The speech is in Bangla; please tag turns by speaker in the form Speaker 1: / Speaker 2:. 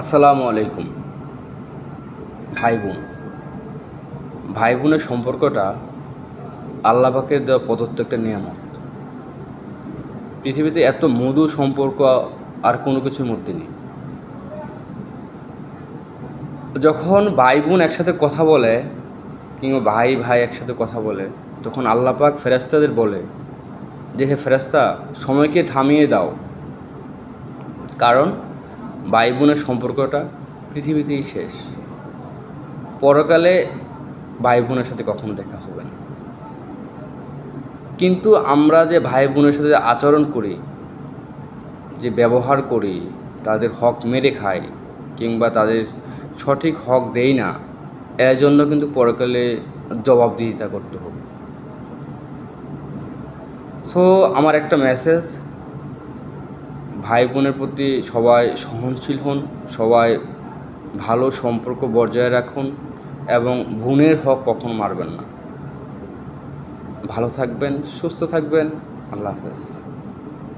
Speaker 1: আসসালামু আলাইকুম। ভাই বোন, ভাই বোনের সম্পর্কটা আল্লাহ পাকের দেওয়া প্রদত্ত একটা নিয়ামত। পৃথিবীতে এত মধুর সম্পর্ক আর কোনো কিছুর মধ্যে নেই। যখন ভাই বোন একসাথে কথা বলে কিংবা ভাই ভাই একসাথে কথা বলে, তখন আল্লাহ পাক ফেরেশতাদের বলে যে, হে ফেরেশতা, সময়কে থামিয়ে দাও, কারণ ভাই বোনের সম্পর্কটা পৃথিবীতেই শেষ। পরকালে ভাই বোনের সাথে কখনো দেখা হবে না। কিন্তু আমরা যে ভাই বোনের সাথে আচরণ করি, যে ব্যবহার করি, তাদের হক মেরে খাই কিংবা তাদের সঠিক হক দেই না, এর জন্য কিন্তু পরকালে জবাবদিহিতা করতে হবে। সো আমার একটা মেসেজ, ভাই বোনের প্রতি সবাই সহনশীল হন, সবাই ভালো সম্পর্ক বজায় রাখুন এবং বোনের হক কখনো মারবেন না। ভালো থাকবেন, সুস্থ থাকবেন। আল্লাহ হাফেজ।